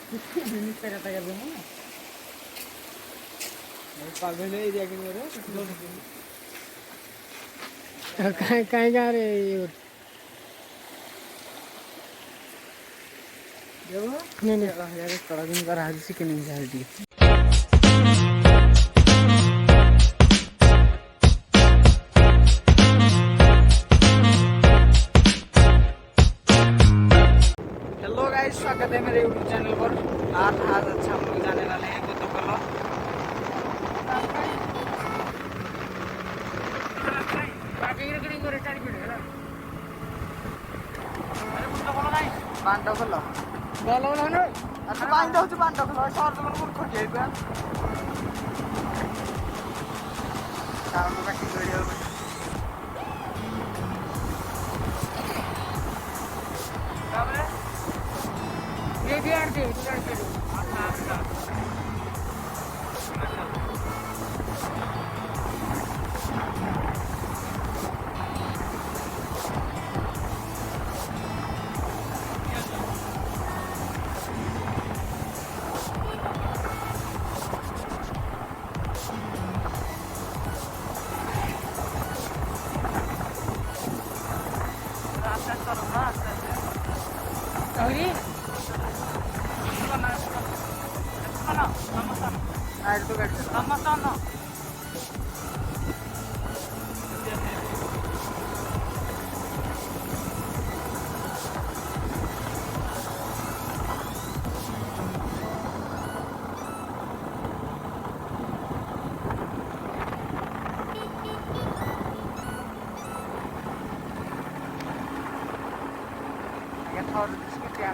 मिस्त्री आता कर दूंगा पागल है एरिया के मेरे कहीं जा रहे ये नहीं नहीं यार थोड़ा दिन का राज से नहीं जा रही हेलो गाइस स्वागत है मेरे यूट्यूब चैनल पर आज अच्छा हम लोग जाने वाले हैं कोतोकलो बांडोकलो बोलो ना अच्छा बांडो हो बांडोकलो शहर तो मन को जाए पे काम का की वीडियो काबरे ये भी आर दे अच्छा और इसकी क्या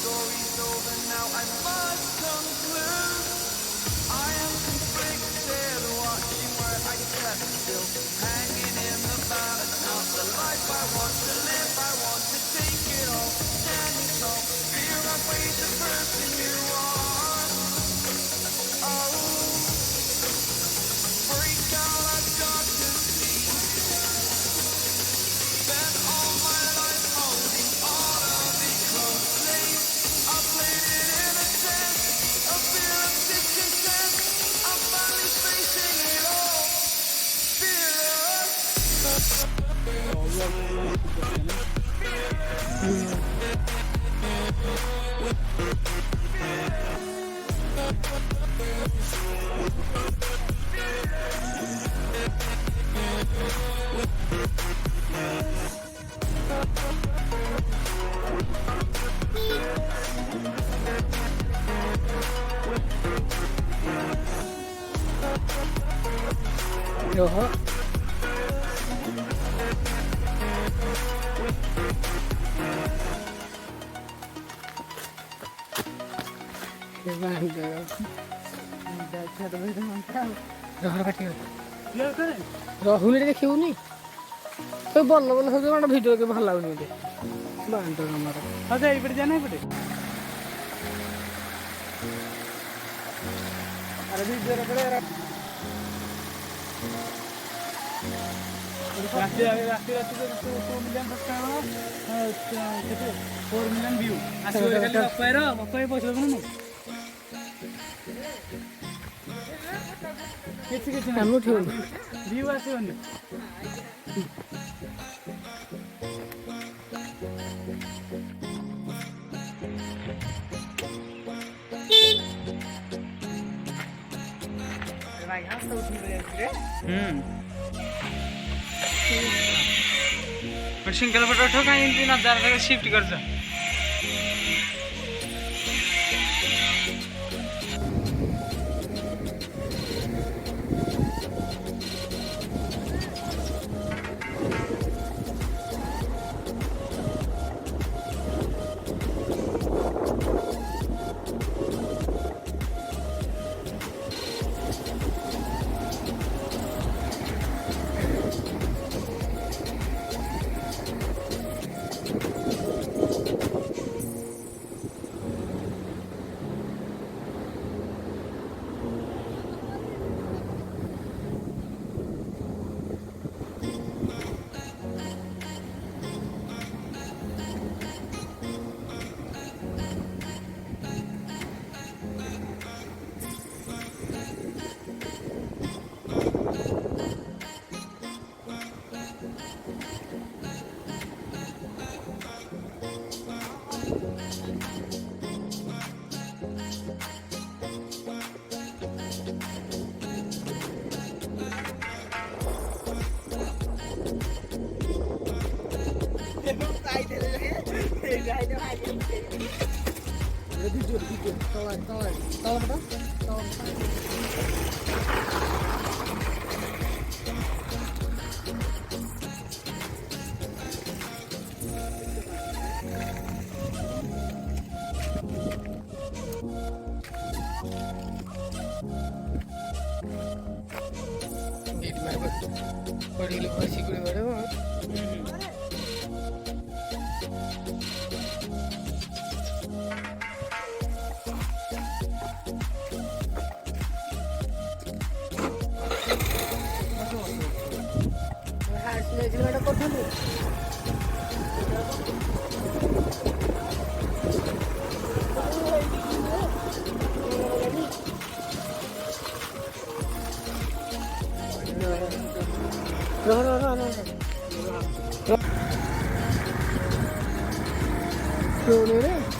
Story's over now, I must conclude. I am conflicted, watching where I step still, hanging in the balance, not the life I want to live. I want to take it all, standing tall, fear outweighs the person you are. Oh, break out, I've got to see. Spent all my life holding all of it closely. I played it innocent, a fear of discontent. I'm finally facing it all, fearless. Jaha. ରହୁନି ଦେଖିବୁନି ତ ଭଲ ଭଲ ସବୁ କଣ video କେ ଭଲ ଲାଗୁନି ମତେ ବାଣ୍ଡ ଆମର ହଁ ଯେ ଏଇପଟେ ଯା ନା ଏପଟେ ଆରେ ଭିଡ଼ିଓରେ ପଡେ ରାତି ରାତି ରାତି 2 ମିଲିୟନ ସବସ୍କ୍ରାଇବର କେତେ 4 ମିଲିୟନ ଭିଉ ଆସିବ ଖାଲି ବାପାର ପଇସା ଦେବୁନି କିଛି ଆମେ ଉଠିବୁନି ଭିଉ ଆସିବନି सिंगल फोटो उठो कहीं इन 3000 तक शिफ्ट कर जा बड़ी लोग ऐसी कोई बड़े हो No. ଦେଖିହଉନି ରେ